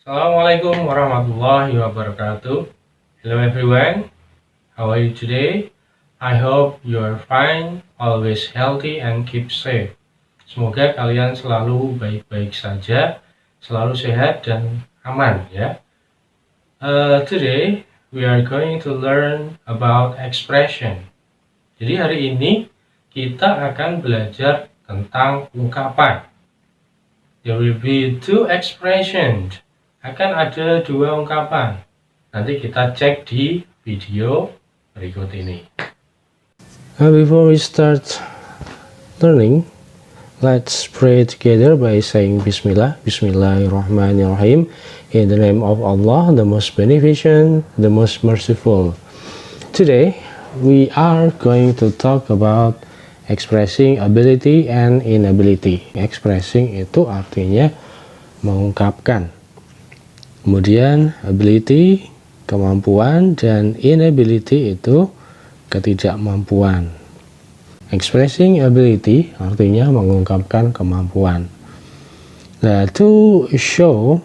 Assalamualaikum warahmatullahi wabarakatuh. Hello everyone, how are you today? I hope you are fine, always healthy and keep safe. Semoga kalian selalu baik-baik saja, selalu sehat dan aman ya. Today we are going to learn about expression. Jadi hari ini kita akan belajar tentang ungkapan. There will be two expressions. Akan ada dua ungkapan. Nanti kita cek di video berikut ini. Before we start learning, let's pray together by saying Bismillah. Bismillahirrahmanirrahim. In the name of Allah, the most beneficent, the most merciful. Today, we are going to talk about expressing ability and inability. Expressing itu artinya mengungkapkan. Kemudian ability, kemampuan, dan inability itu ketidakmampuan. Expressing ability artinya mengungkapkan kemampuan. Nah, to show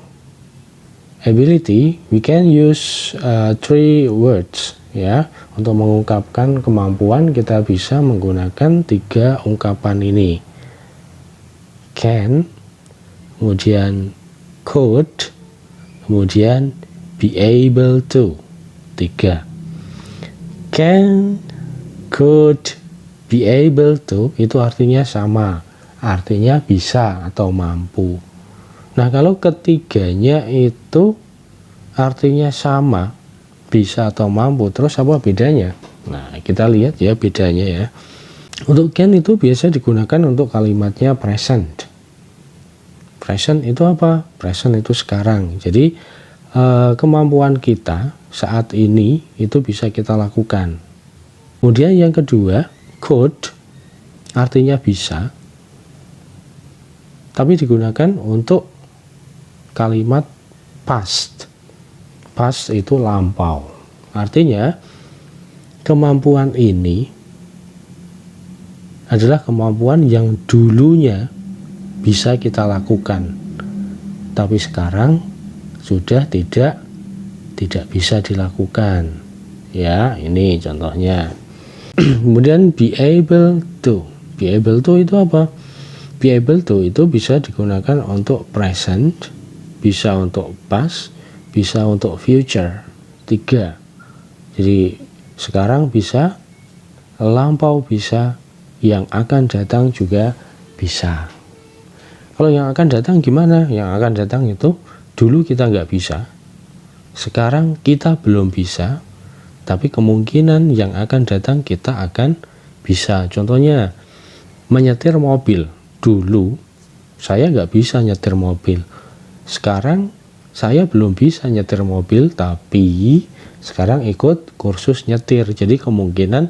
ability, we can use three words. Ya, untuk mengungkapkan kemampuan kita bisa menggunakan tiga ungkapan ini. Can, kemudian could, kemudian be able to. Tiga. Can, could, be able to itu artinya sama. Artinya bisa atau mampu. Nah, kalau ketiganya itu artinya sama, bisa atau mampu, terus apa bedanya? Nah, kita lihat ya bedanya ya. Untuk can itu biasa digunakan untuk kalimatnya present. Present itu apa? Present itu sekarang. Jadi kemampuan kita saat ini itu bisa kita lakukan. Kemudian yang kedua, could artinya bisa, tapi digunakan untuk kalimat past. Past itu lampau. Artinya kemampuan ini adalah kemampuan yang dulunya bisa kita lakukan, tapi sekarang sudah tidak bisa dilakukan. Ya, ini contohnya. Kemudian be able to. Be able to itu apa? Be able to itu bisa digunakan untuk present, bisa untuk past, bisa untuk future. Tiga. Jadi sekarang bisa, lampau bisa, yang akan datang juga bisa. Kalau yang akan datang gimana? Yang akan datang itu dulu kita nggak bisa, sekarang kita belum bisa, tapi kemungkinan yang akan datang kita akan bisa. Contohnya menyetir mobil. Dulu saya nggak bisa nyetir mobil, sekarang saya belum bisa nyetir mobil, tapi sekarang ikut kursus nyetir. Jadi kemungkinan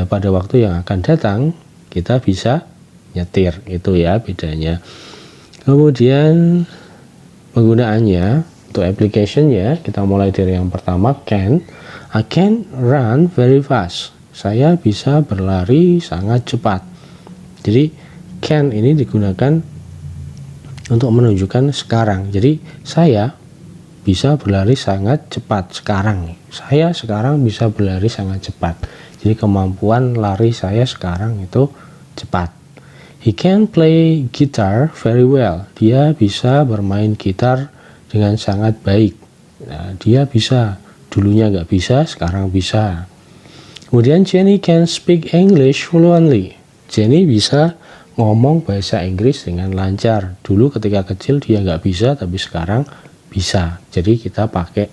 pada waktu yang akan datang kita bisa nyetir. Itu ya bedanya. Kemudian penggunaannya untuk application-nya, kita mulai dari yang pertama, can. I can run very fast. Saya bisa berlari sangat cepat. Jadi can ini digunakan untuk menunjukkan sekarang. Jadi saya bisa berlari sangat cepat sekarang. Saya sekarang bisa berlari sangat cepat. Jadi kemampuan lari saya sekarang itu cepat. He can play guitar very well. Dia bisa bermain gitar dengan sangat baik. Nah, dia bisa. Dulunya nggak bisa, sekarang bisa. Kemudian Jenny can speak English fluently. Jenny bisa ngomong bahasa Inggris dengan lancar. Dulu ketika kecil dia nggak bisa, tapi sekarang bisa. Jadi kita pakai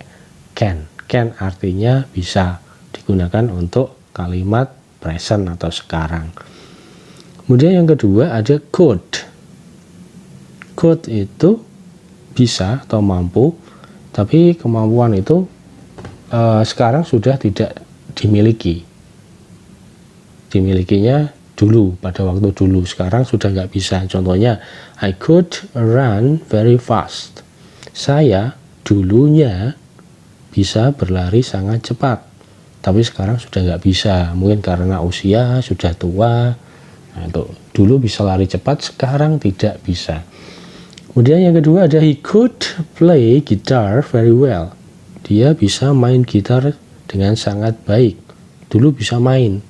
can. Can artinya bisa, digunakan untuk kalimat present atau sekarang. Kemudian yang kedua ada could. Could itu bisa atau mampu, tapi kemampuan itu sekarang sudah tidak dimiliki. Dimilikinya dulu, pada waktu dulu, sekarang sudah nggak bisa. Contohnya, I could run very fast. Saya dulunya bisa berlari sangat cepat, tapi sekarang sudah nggak bisa. Mungkin karena usia sudah tua. Nah, dulu bisa lari cepat, sekarang tidak bisa. Kemudian yang kedua ada he could play guitar very well. Dia bisa main gitar dengan sangat baik. Dulu bisa main,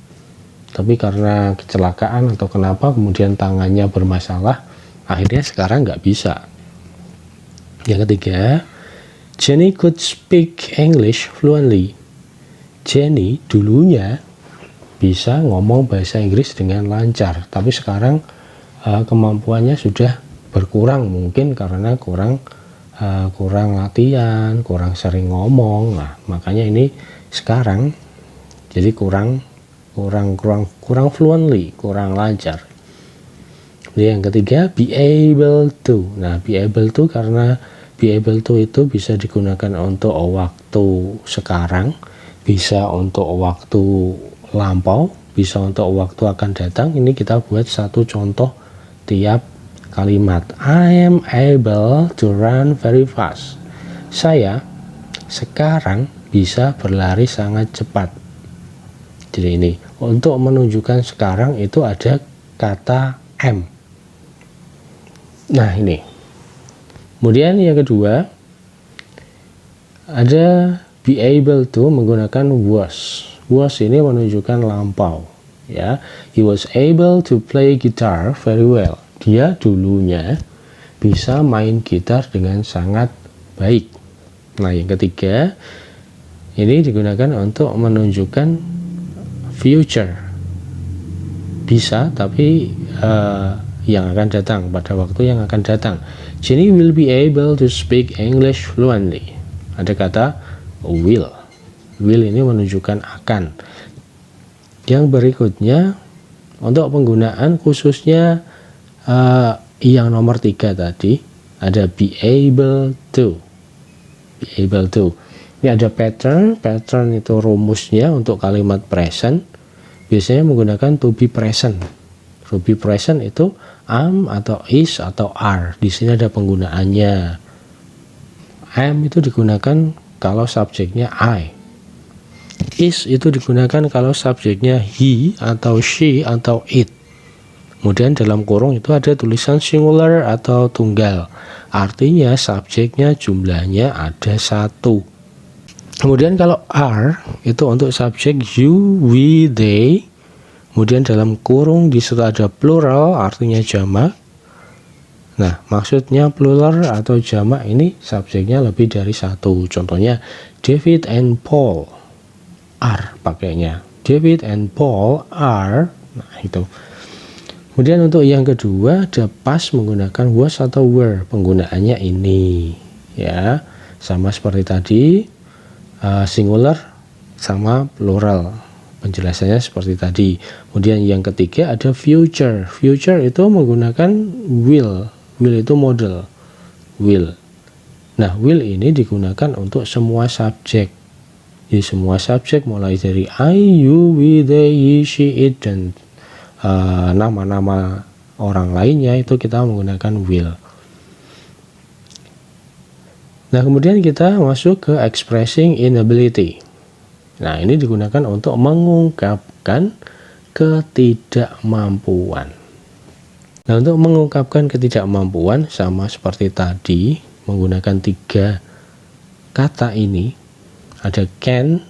tapi karena kecelakaan atau kenapa kemudian tangannya bermasalah, akhirnya sekarang nggak bisa. Yang ketiga, Jenny could speak English fluently. Jenny dulunya bisa ngomong bahasa Inggris dengan lancar, tapi sekarang kemampuannya sudah berkurang, mungkin karena kurang latihan, kurang sering ngomong. Nah, makanya ini sekarang jadi kurang fluently, kurang lancar. Yang ketiga, be able to. Nah, be able to karena be able to itu bisa digunakan untuk waktu sekarang, bisa untuk waktu lampau, bisa untuk waktu akan datang. Ini kita buat satu contoh tiap kalimat. I am able to run very fast. Saya sekarang bisa berlari sangat cepat. Jadi ini untuk menunjukkan sekarang itu ada kata am. Nah ini. Kemudian yang kedua ada be able to menggunakan was. Was ini menunjukkan lampau. Ya, he was able to play guitar very well. Dia dulunya bisa main gitar dengan sangat baik. Nah, yang ketiga ini digunakan untuk menunjukkan future. Bisa, tapi yang akan datang, pada waktu yang akan datang. Jenny will be able to speak English fluently. Ada kata will. Will ini menunjukkan akan. Yang berikutnya untuk penggunaan khususnya yang nomor 3 tadi ada be able to. Be able to. Ini ada pattern. Pattern itu rumusnya untuk kalimat present. Biasanya menggunakan to be present. To be present itu am atau is atau are. Di sini ada penggunaannya. Am itu digunakan kalau subjeknya I. Is itu digunakan kalau subjeknya he atau she atau it. Kemudian dalam kurung itu ada tulisan singular atau tunggal. Artinya subjeknya jumlahnya ada 1. Kemudian kalau are itu untuk subjek you, we, they. Kemudian dalam kurung di situ ada plural artinya jamak. Nah, maksudnya plural atau jamak ini subjeknya lebih dari 1. Contohnya David and Paul are pakainya. David and Paul are. Nah, itu. Kemudian untuk yang kedua ada past menggunakan was atau were. Penggunaannya ini ya, sama seperti tadi, singular sama plural. Penjelasannya seperti tadi. Kemudian yang ketiga ada future. Future itu menggunakan will. Will itu model. Will. Nah, will ini digunakan untuk semua subjek. Jadi semua subjek mulai dari I, you, we, they, he, she, it, dan nama-nama orang lainnya itu kita menggunakan will. Nah, kemudian kita masuk ke expressing inability. Nah, ini digunakan untuk mengungkapkan ketidakmampuan. Nah, untuk mengungkapkan ketidakmampuan sama seperti tadi, menggunakan 3 kata ini. Ada can,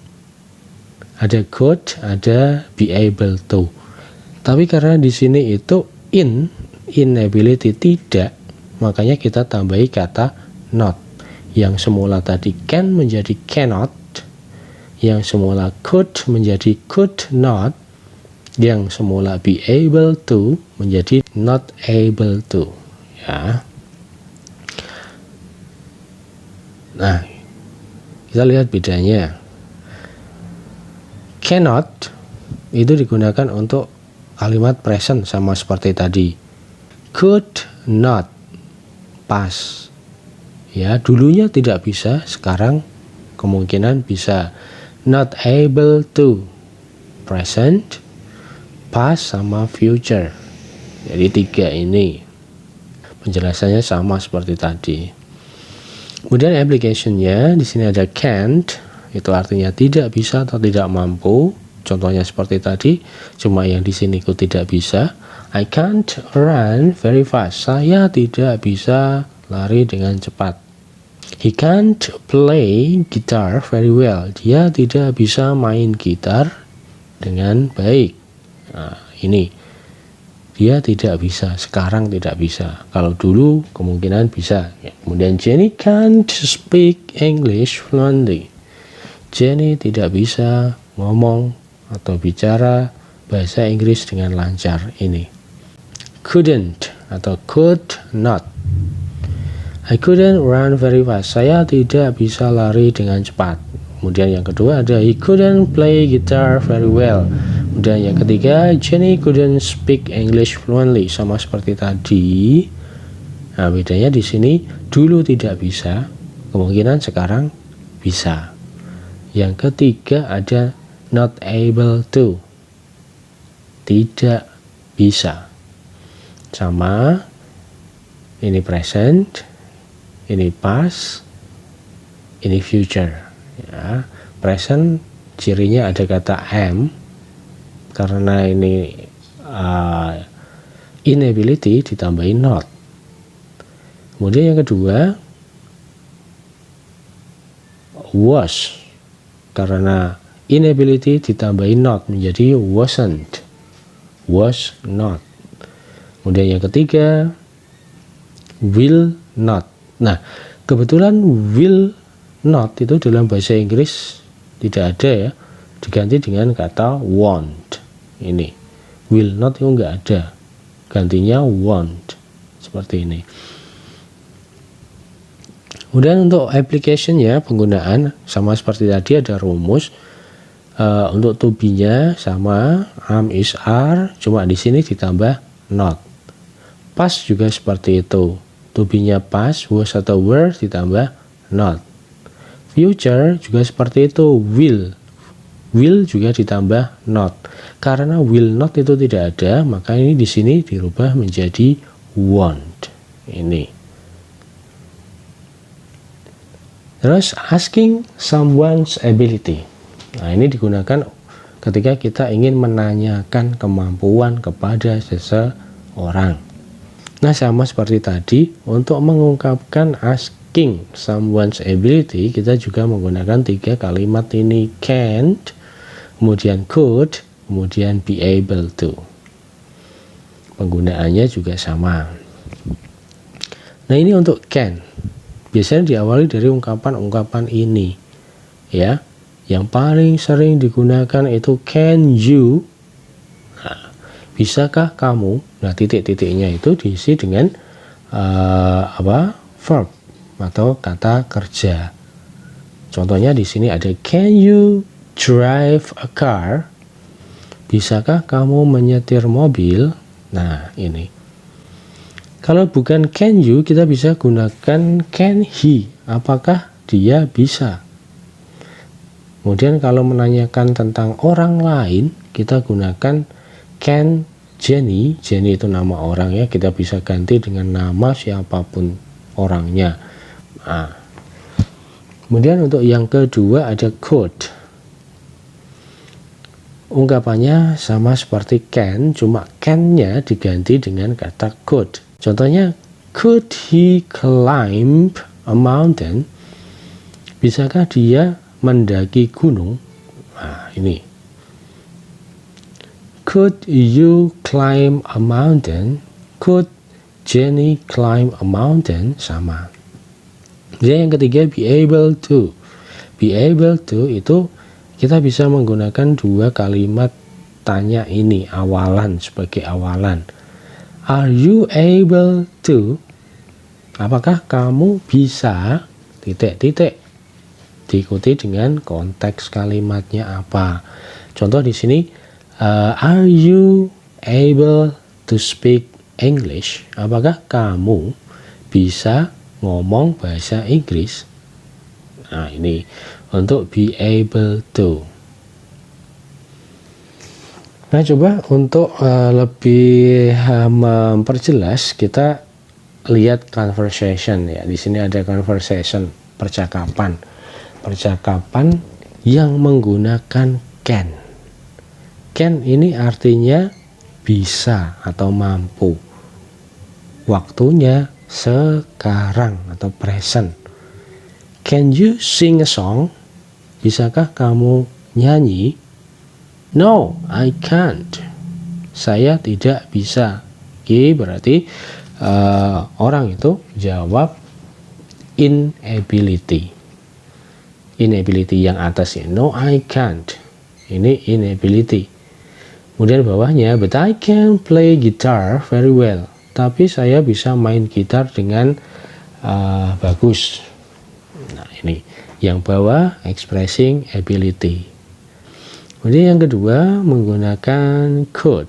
ada could, ada be able to. Tapi karena di sini itu inability tidak, makanya kita tambahi kata not. Yang semula tadi can menjadi cannot, yang semula could menjadi could not, yang semula be able to menjadi not able to. Ya. Nah, kita lihat bedanya. Cannot itu digunakan untuk kalimat present sama seperti tadi. Could not past. Ya, dulunya tidak bisa, sekarang kemungkinan bisa. Not able to present, past sama future. Jadi 3 ini. Penjelasannya sama seperti tadi. Kemudian application-nya di sini ada can't, itu artinya tidak bisa atau tidak mampu. Contohnya seperti tadi, cuma yang di sini ku tidak bisa. I can't run very fast. Saya tidak bisa lari dengan cepat. He can't play guitar very well. Dia tidak bisa main gitar dengan baik. Nah, ini dia tidak bisa, sekarang tidak bisa. Kalau dulu kemungkinan bisa. Kemudian Jenny can't speak English fluently. Jenny tidak bisa ngomong atau bicara bahasa Inggris dengan lancar. Ini couldn't atau could not. I couldn't run very fast. Saya tidak bisa lari dengan cepat. Kemudian yang kedua ada he couldn't play guitar very well. Kemudian yang ketiga, Jenny couldn't speak English fluently, sama seperti tadi. Nah, bedanya di sini dulu tidak bisa, kemungkinan sekarang bisa. Yang ketiga ada not able to, tidak bisa. Sama, ini present, ini past, ini future. Ya, present cirinya ada kata am. Karena ini inability ditambahin not. Kemudian yang kedua was, karena inability ditambahin not menjadi wasn't, was not. Kemudian yang ketiga will not. Nah, kebetulan will not itu dalam bahasa Inggris tidak ada ya, diganti dengan kata won't. Ini will not itu enggak ada, gantinya won't, seperti ini. Kemudian untuk application-nya, penggunaan sama seperti tadi, ada rumus. Untuk to be-nya sama am, is, are, cuma di sini ditambah not. Past juga seperti itu, to be-nya past, was atau were ditambah not. Future juga seperti itu, will juga ditambah not. Karena will not itu tidak ada, maka ini di sini dirubah menjadi won't. Ini. Terus asking someone's ability. Nah, ini digunakan ketika kita ingin menanyakan kemampuan kepada seseorang. Nah, sama seperti tadi, untuk mengungkapkan asking someone's ability, kita juga menggunakan 3 kalimat ini, can't, kemudian could, kemudian be able to. Penggunaannya juga sama. Nah, ini untuk can. Biasanya diawali dari ungkapan-ungkapan ini. Ya. Yang paling sering digunakan itu can you. Nah, bisakah kamu? Nah, titik-titiknya itu diisi dengan verb atau kata kerja. Contohnya di sini ada can you drive a car? Bisakah kamu menyetir mobil? Nah, ini. Kalau bukan can you, kita bisa gunakan can he. Apakah dia bisa? Kemudian kalau menanyakan tentang orang lain, kita gunakan can Jenny. Jenny itu nama orang ya, kita bisa ganti dengan nama siapapun orangnya. Nah, kemudian untuk yang kedua ada could. Ungkapannya sama seperti can, cuma can-nya diganti dengan kata could. Contohnya, could he climb a mountain? Bisakah dia mendaki gunung? Nah, ini. Could you climb a mountain? Could Jenny climb a mountain? Sama. Dan yang ketiga, be able to. Be able to itu kita bisa menggunakan 2 kalimat tanya ini, awalan, sebagai awalan. Are you able to? Apakah kamu bisa? Titik-titik. Diikuti dengan konteks kalimatnya apa. Contoh di sini, are you able to speak English? Apakah kamu bisa ngomong bahasa Inggris? Nah, ini untuk be able to. Nah, coba untuk lebih memperjelas, kita lihat conversation ya. Di sini ada conversation, percakapan. Percakapan yang menggunakan can. Can ini artinya bisa atau mampu. Waktunya sekarang atau present. Can you sing a song? Bisakah kamu nyanyi? No, I can't. Saya tidak bisa. Oke, berarti orang itu jawab inability. Inability yang atasnya, no, I can't. Ini inability. Kemudian bawahnya, but I can play guitar very well. Tapi saya bisa main gitar dengan bagus. Nah, ini yang bawah expressing ability. Kemudian yang kedua menggunakan could.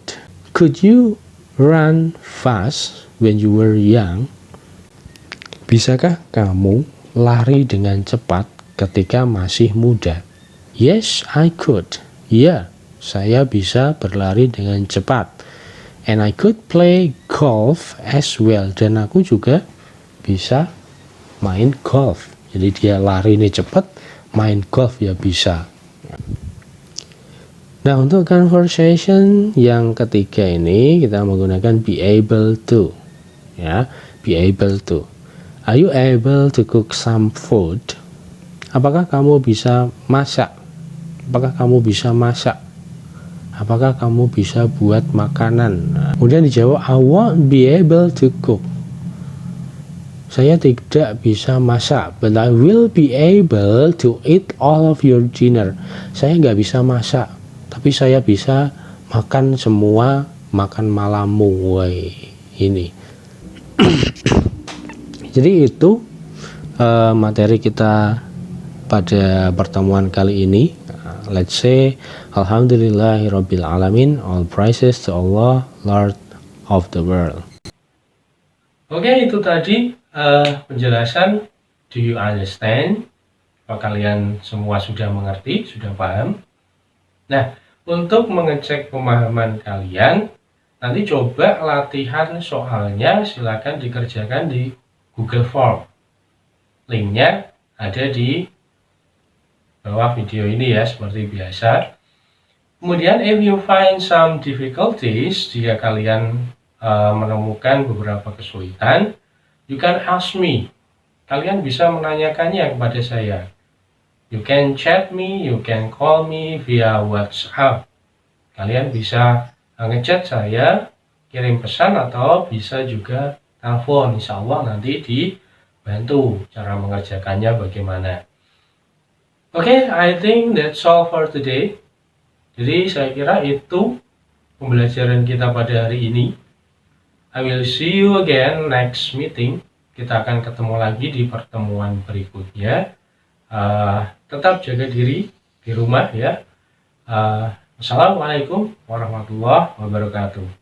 Could you run fast when you were young? Bisakah kamu lari dengan cepat ketika masih muda? Yes, I could. Ya, saya bisa berlari dengan cepat. And I could play golf as well. Dan aku juga bisa main golf. Jadi dia lari ini cepat, main golf ya bisa. Nah, untuk conversation yang ketiga ini kita menggunakan be able to. Ya, be able to. Are you able to cook some food? Apakah kamu bisa masak? Apakah kamu bisa masak? Apakah kamu bisa buat makanan? Nah, kemudian dijawab, I won't be able to cook. Saya tidak bisa masak, but I will be able to eat all of your dinner. Saya nggak bisa masak, tapi saya bisa makan semua makan malammu. Woi, ini. Jadi itu materi kita pada pertemuan kali ini. Let's say Alhamdulillahirabbil alamin, all praises to Allah, Lord of the world. Oke, itu tadi penjelasan. Do you understand? Apa kalian semua sudah mengerti, sudah paham? Nah, untuk mengecek pemahaman kalian, nanti coba latihan soalnya silakan dikerjakan di Google Form. Linknya ada di bawah video ini ya, seperti biasa. Kemudian if you find some difficulties, jika kalian menemukan beberapa kesulitan, you can ask me. Kalian bisa menanyakannya kepada saya. You can chat me, you can call me via WhatsApp. Kalian bisa ngechat saya, kirim pesan, atau bisa juga telepon. Insya Allah nanti dibantu cara mengerjakannya bagaimana. Oke, I think that's all for today. Jadi saya kira itu pembelajaran kita pada hari ini. I will see you again next meeting. Kita akan ketemu lagi di pertemuan berikutnya. Tetap jaga diri di rumah ya. Assalamualaikum warahmatullahi wabarakatuh.